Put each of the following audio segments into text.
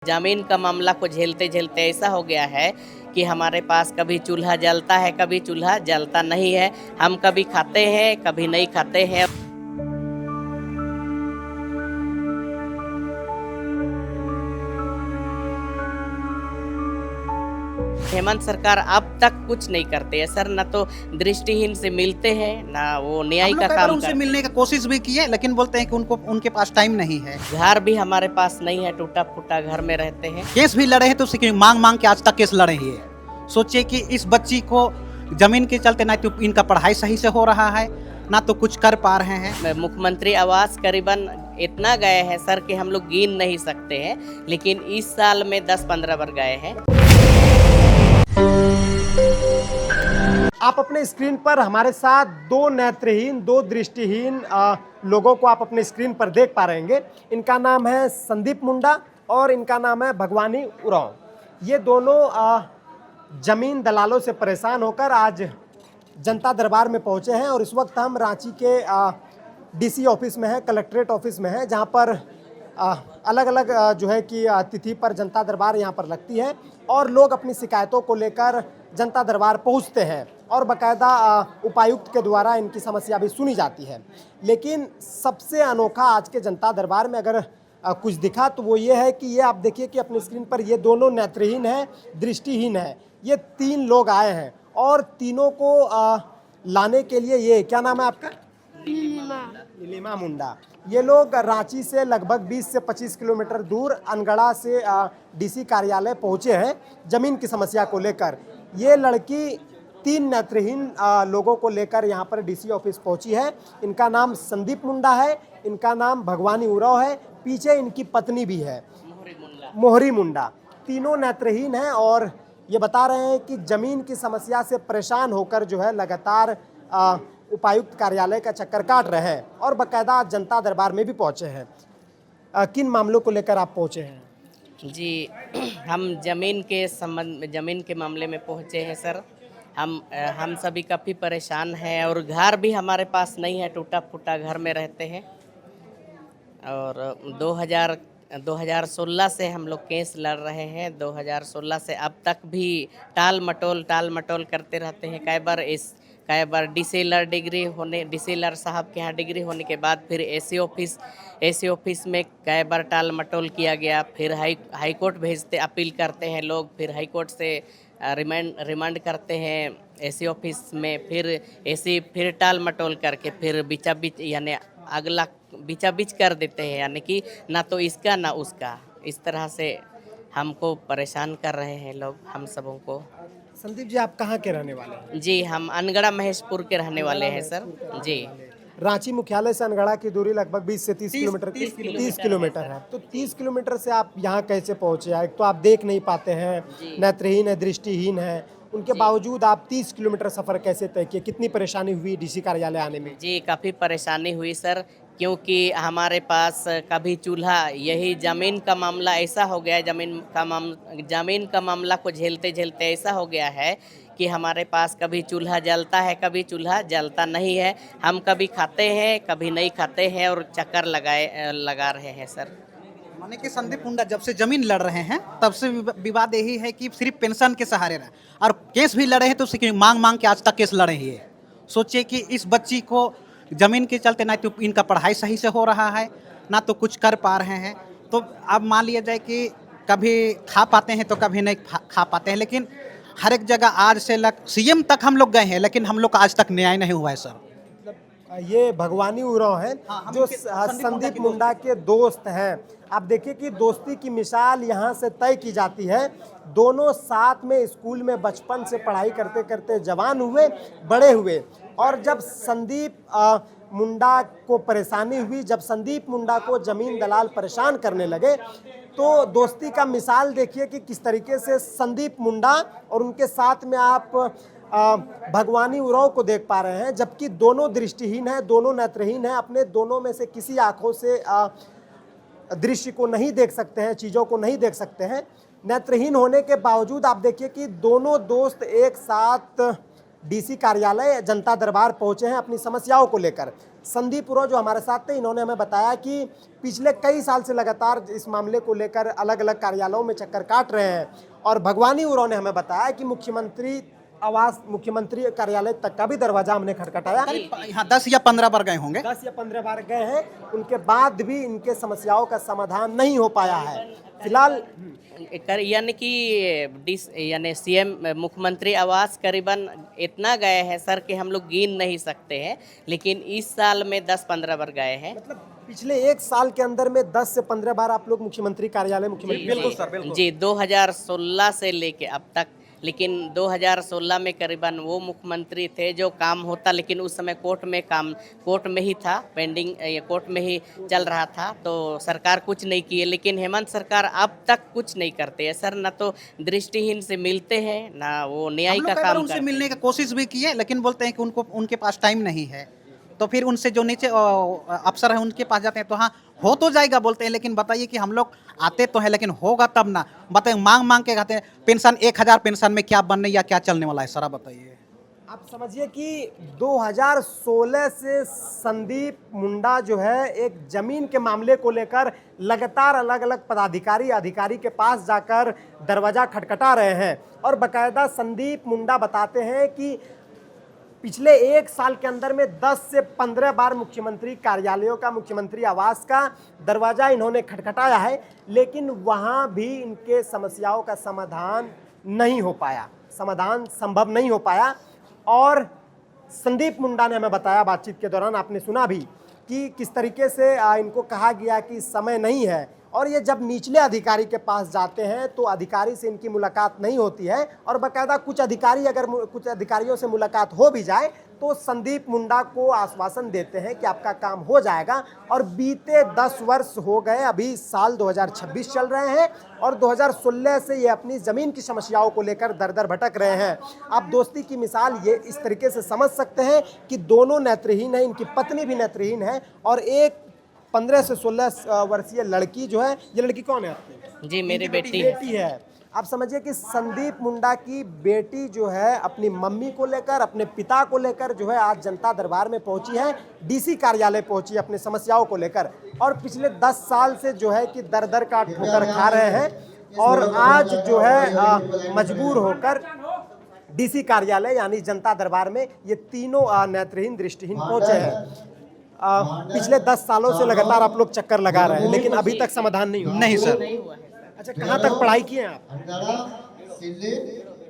जमीन का मामला को झेलते झेलते ऐसा हो गया है कि हमारे पास कभी चूल्हा जलता है, कभी चूल्हा जलता नहीं है। हम कभी खाते हैं, कभी नहीं खाते हैं। हेमंत सरकार अब तक कुछ नहीं करते हैं सर, न तो दृष्टिहीन से मिलते हैं, ना वो न्याय हम का लोग कई बार काम उनसे करते मिलने का कोशिश भी की है, लेकिन बोलते हैं कि उनके पास टाइम नहीं है। हैं। घर भी हमारे पास नहीं है, टूटा फूटा घर में रहते हैं। केस भी लड़े हैं तो उसकी मांग मांग के आज तक केस लड़े ही है। सोचिए कि इस बच्ची को जमीन के चलते ना तो इनका पढ़ाई सही से हो रहा है, ना तो कुछ कर पा रहे हैं। मुख्यमंत्री आवास करीबन इतना गए हैं सर कि हम लोग गिन नहीं सकते हैं, लेकिन इस साल में 10-15 बार गए हैं। आप अपने स्क्रीन पर हमारे साथ दो नेत्रहीन, दो दृष्टिहीन लोगों को आप अपने स्क्रीन पर देख पा रहे हैं। इनका नाम है संदीप मुंडा और इनका नाम है भगवानी उरांव। ये दोनों जमीन दलालों से परेशान होकर आज जनता दरबार में पहुंचे हैं और इस वक्त हम रांची के डीसी ऑफिस में है, कलेक्ट्रेट ऑफिस में है, जहां पर अलग अलग जो है कि तिथि पर जनता दरबार यहां पर लगती है और लोग अपनी शिकायतों को लेकर जनता दरबार पहुंचते हैं और बाकायदा उपायुक्त के द्वारा इनकी समस्या भी सुनी जाती है। लेकिन सबसे अनोखा आज के जनता दरबार में अगर कुछ दिखा तो वो ये है कि ये आप देखिए कि अपनी स्क्रीन पर ये दोनों नेत्रहीन हैं, दृष्टिहीन हैं। ये तीन लोग आए हैं और तीनों को लाने के लिए, ये क्या नाम है आपका? नीलिमा मुंडा। ये लोग रांची से लगभग 20 से 25 किलोमीटर दूर अनगढ़ा से डीसी कार्यालय पहुंचे हैं जमीन की समस्या को लेकर। ये लड़की तीन नेत्रहीन लोगों को लेकर यहाँ पर डीसी ऑफिस पहुंची है। इनका नाम संदीप मुंडा है, इनका नाम भगवानी उरांव है, पीछे इनकी पत्नी भी है मोहरी मुंडा। तीनों नेत्रहीन हैं और ये बता रहे हैं कि जमीन की समस्या से परेशान होकर जो है लगातार उपायुक्त कार्यालय का चक्कर काट रहे हैं और बाकायदा जनता दरबार में भी पहुंचे हैं। किन मामलों को लेकर आप पहुंचे हैं? जी, हम जमीन के संबंध में, जमीन के मामले में पहुंचे हैं सर। हम सभी काफ़ी परेशान हैं और घर भी हमारे पास नहीं है, टूटा फूटा घर में रहते हैं। और 2016 से हम लोग केस लड़ रहे हैं। 2016 से अब तक भी टाल मटोल करते रहते हैं। कई बार डीसीलर साहब के यहाँ डिग्री होने के बाद फिर एसी ऑफिस में कई बार टाल मटोल किया गया। फिर हाई कोर्ट भेजते, अपील करते हैं लोग, फिर हाई कोर्ट से रिमांड करते हैं एसी ऑफिस में, फिर टाल मटोल करके फिर बीचा बीच यानी अगला बीचा बीच कर देते हैं, यानी कि ना तो इसका ना उसका। इस तरह से हमको परेशान कर रहे हैं लोग, हम सबों को। संदीप जी, आप कहाँ के रहने वाले हैं? जी, हम अनगढ़ा महेशपुर के रहने वाले हैं सर। जी, रांची मुख्यालय से अनगढ़ा की दूरी लगभग 20 से 30 किलोमीटर है। तो 30 किलोमीटर से आप यहाँ कैसे पहुँचे? एक तो आप देख नहीं पाते हैं, नेत्रहीन है, दृष्टिहीन है, उनके बावजूद आप 30 किलोमीटर सफ़र कैसे तय किए? कितनी परेशानी हुई डीसी कार्यालय आने में? जी, काफ़ी परेशानी हुई सर, क्योंकि हमारे पास कभी चूल्हा, यही ज़मीन का मामला ऐसा हो गया है, ज़मीन का मामला को झेलते झेलते ऐसा हो गया है कि हमारे पास कभी चूल्हा जलता है, कभी चूल्हा जलता नहीं है। हम कभी खाते हैं, कभी नहीं खाते हैं और चक्कर लगा रहे हैं सर। माने कि संदीप मुंडा जब से जमीन लड़ रहे हैं तब से विवाद यही है कि सिर्फ पेंशन के सहारे रहे, और केस भी लड़े हैं तो उसकी मांग मांग के आज तक केस लड़े ही है। सोचिए कि इस बच्ची को जमीन के चलते ना तो इनका पढ़ाई सही से हो रहा है, ना तो कुछ कर पा रहे हैं। तो अब मान लिया जाए कि कभी खा पाते हैं तो कभी नहीं खा पाते हैं, लेकिन हर एक जगह आज से सीएम तक हम लोग गए हैं, लेकिन हम लोग का आज तक न्याय नहीं हुआ है सर। ये भगवानी उरांव हैं, जो संदीप मुंडा के दोस्त हैं। आप देखिए कि दोस्ती की मिसाल यहाँ से तय की जाती है। दोनों साथ में स्कूल में बचपन से पढ़ाई करते करते जवान हुए, बड़े हुए, और जब संदीप मुंडा को परेशानी हुई, जब संदीप मुंडा को जमीन दलाल परेशान करने लगे, तो दोस्ती का मिसाल देखिए कि किस तरीके से संदीप मुंडा और उनके साथ में आप भगवानी उरांव को देख पा रहे हैं, जबकि दोनों दृष्टिहीन हैं, दोनों नेत्रहीन हैं। अपने दोनों में से किसी आंखों से दृश्य को नहीं देख सकते हैं, चीज़ों को नहीं देख सकते हैं। नेत्रहीन होने के बावजूद आप देखिए कि दोनों दोस्त एक साथ डीसी कार्यालय जनता दरबार पहुंचे हैं अपनी समस्याओं को लेकर। संदीप उरांव जो हमारे साथ थे, इन्होंने हमें बताया कि पिछले कई साल से लगातार इस मामले को लेकर अलग अलग कार्यालयों में चक्कर काट रहे हैं। और भगवानी उरांव ने हमें बताया कि मुख्यमंत्री कार्यालय तक का भी दरवाजा हमने खटखटाया। हाँ 10 या 15 बार गए होंगे। 10 या 15 बार गए हैं, उनके बाद भी इनके समस्याओं का समाधान नहीं हो पाया है। फिलहाल यानी कि यानी सीएम मुख्यमंत्री आवास करीबन इतना गए हैं सर कि हम लोग गिन नहीं सकते हैं, लेकिन इस साल में 10-15 बार गए हैं। मतलब पिछले एक साल के अंदर में 10 से 15 बार आप लोग मुख्यमंत्री कार्यालय बिल्कुल सर, बिल्कुल। जी 2016 से लेके अब तक, लेकिन 2016 में करीबन वो मुख्यमंत्री थे जो काम होता, लेकिन उस समय कोर्ट में ही था, पेंडिंग, ये कोर्ट में ही चल रहा था, तो सरकार कुछ नहीं किए। लेकिन हेमंत सरकार अब तक कुछ नहीं करते हैं सर, ना तो दृष्टिहीन से मिलते हैं, ना वो न्याय हम का लोग कई बार काम उनसे करते मिलने की कोशिश भी की है, लेकिन बोलते हैं कि उनके पास टाइम नहीं है। तो फिर उनसे जो नीचे अफसर है उनके पास जाते हैं, तो हाँ हो तो जाएगा बोलते हैं, लेकिन बताइए कि हम लोग आते तो है लेकिन होगा तब ना। बताइए मांग के खाते हैं पेंशन, 1000 पेंशन में क्या बनने या क्या चलने वाला है सर, आप बताइए। आप समझिए कि 2016 से संदीप मुंडा जो है एक जमीन के मामले को लेकर लगातार अलग अलग अधिकारी के पास जाकर दरवाजा खटखटा रहे हैं। और बकायदा संदीप मुंडा बताते हैं कि पिछले एक साल के अंदर में 10 से 15 बार मुख्यमंत्री कार्यालयों का, मुख्यमंत्री आवास का दरवाजा इन्होंने खटखटाया है, लेकिन वहां भी इनके समस्याओं का समाधान नहीं हो पाया, समाधान संभव नहीं हो पाया। और संदीप मुंडा ने हमें बताया बातचीत के दौरान, आपने सुना भी, कि किस तरीके से इनको कहा गया कि समय नहीं है, और ये जब निचले अधिकारी के पास जाते हैं तो अधिकारी से इनकी मुलाकात नहीं होती है। और बाकायदा कुछ अधिकारियों से मुलाकात हो भी जाए तो संदीप मुंडा को आश्वासन देते हैं कि आपका काम हो जाएगा। और बीते 10 वर्ष हो गए, अभी साल 2026 चल रहे हैं, और 2016 से ये अपनी ज़मीन की समस्याओं को लेकर दर दर भटक रहे हैं। आप दोस्ती की मिसाल ये इस तरीके से समझ सकते हैं कि दोनों नेत्रहीन हैं, इनकी पत्नी भी नेत्रहीन है, और एक 15 से 16 वर्षीय लड़की जो है, ये लड़की कौन है आपकी? जी मेरी बेटी है। आप समझिए कि संदीप मुंडा की बेटी जो है अपनी मम्मी को लेकर, अपने पिता को लेकर जो है आज जनता दरबार में पहुंची है, डीसी कार्यालय पहुंची अपनी समस्याओं को लेकर। और पिछले 10 साल से जो है कि दर दर का ठोकर खा रहे हैं, और आज जो है मजबूर होकर डीसी कार्यालय यानी जनता दरबार में ये तीनों नेत्रहीन, दृष्टिहीन पहुंचे हैं। पिछले 10 सालों से लगातार आप लोग चक्कर लगा रहे हैं, लेकिन अभी तक समाधान नहीं हुआ। नहीं सर। अच्छा, कहाँ तक पढ़ाई किए आप?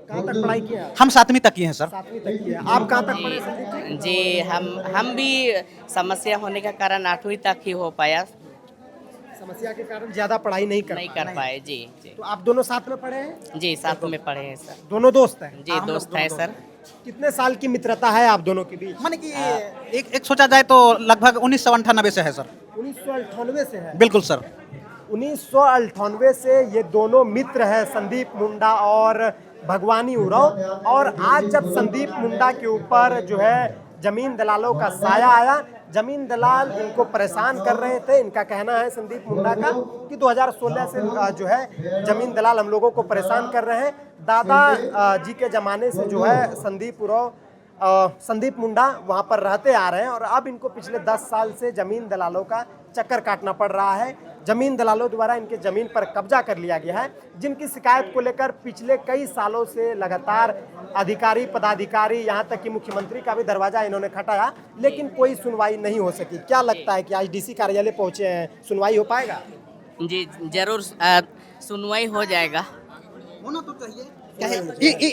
कहाँ तक पढ़ाई किए आप? हम 7वीं तक किए हैं सर। 7वीं तक किए। आप कहाँ तक पढ़े संदीप जी? जी हम भी समस्या होने का कारण 8वीं तक ही हो पाया, समस्या के कारण ज्यादा पढ़ाई नहीं नहीं कर पाए। जी तो आप दोनों साथ में पढ़े हैं? जी साथ में पढ़े हैं सर। दोनों दोस्त हैं? जी दोस्त है सर। कितने साल की मित्रता है आप दोनों के बीच? माने कि एक सोचा जाए तो लगभग 1998 से है सर। 1998 से है? बिल्कुल सर। 1998 से ये दोनों मित्र हैं, संदीप मुंडा और भगवानी उरांव। और आज जब संदीप मुंडा के ऊपर जो है जमीन दलालों का साया आया, जमीन दलाल इनको परेशान कर रहे थे। इनका कहना है संदीप मुंडा का कि 2016 से जो है जमीन दलाल हम लोगों को परेशान कर रहे हैं। दादा जी के ज़माने से जो है संदीप मुंडा वहाँ पर रहते आ रहे हैं, और अब इनको पिछले 10 साल से जमीन दलालों का चक्कर काटना पड़ रहा है। जमीन दलालों द्वारा इनके ज़मीन पर कब्जा कर लिया गया है, जिनकी शिकायत को लेकर पिछले कई सालों से लगातार अधिकारी, पदाधिकारी, यहाँ तक कि मुख्यमंत्री का भी दरवाजा इन्होंने खटाया, लेकिन कोई सुनवाई नहीं हो सकी। क्या लगता है कि आज डीसी कार्यालय पहुँचे हैं, सुनवाई हो पाएगा? जी जरूर सुनवाई हो जाएगा। होना तो चाहिए,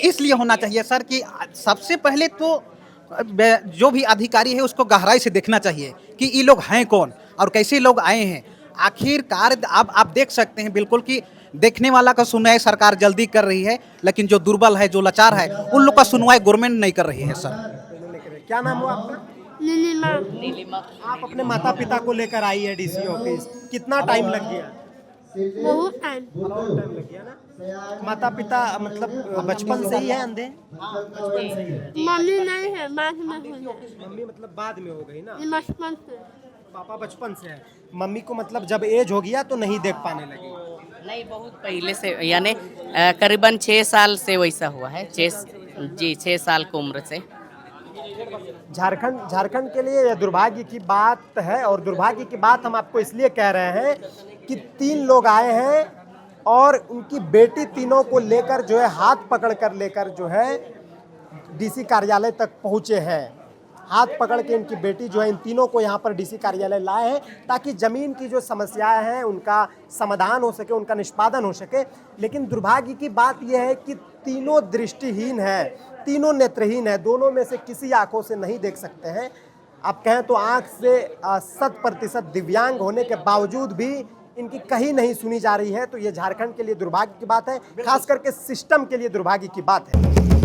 इसलिए होना चाहिए सर कि सबसे पहले तो जो भी अधिकारी है उसको गहराई से देखना चाहिए कि ये लोग हैं कौन और कैसे लोग आए हैं। आखिरकार अब आप देख सकते हैं बिल्कुल कि देखने वाला का सुनवाई सरकार जल्दी कर रही है, लेकिन जो दुर्बल है, जो लाचार है, उन लोग का सुनवाई गवर्नमेंट नहीं कर रही है सर। क्या नाम हुआ आपका? नीलिमा। आप अपने माता पिता को लेकर आई है डीसी ऑफिस, कितना टाइम लग गया? बहुत टाइम लग गया ना। माता पिता मतलब बचपन से ही है अंधे? मम्मी नहीं है, बाद में हो जाए। मम्मी मतलब बाद में हो गई ना। बचपन से पापा बचपन से है। मम्मी को मतलब जब एज हो गया तो नहीं देख पाने लगी? नहीं, बहुत पहले से, यानी करीबन 6 साल से वैसा हुआ है। जी 6 साल की उम्र से। झारखंड के लिए यह दुर्भाग्य की बात है, और दुर्भाग्य की बात हम आपको इसलिए कह रहे हैं कि 3 लोग आए हैं और उनकी बेटी तीनों को लेकर जो है हाथ पकड़ कर लेकर जो है डीसी कार्यालय तक पहुंचे हैं। हाथ पकड़ के इनकी बेटी जो है इन तीनों को यहाँ पर डीसी कार्यालय लाए हैं ताकि ज़मीन की जो समस्याएं हैं उनका समाधान हो सके, उनका निष्पादन हो सके। लेकिन दुर्भाग्य की बात यह है कि तीनों दृष्टिहीन है, तीनों नेत्रहीन है, दोनों में से किसी आंखों से नहीं देख सकते हैं। आप कहें तो आंख से 100% दिव्यांग होने के बावजूद भी इनकी कहीं नहीं सुनी जा रही है। तो ये झारखंड के लिए दुर्भाग्य की बात है, खास करके सिस्टम के लिए दुर्भाग्य की बात है।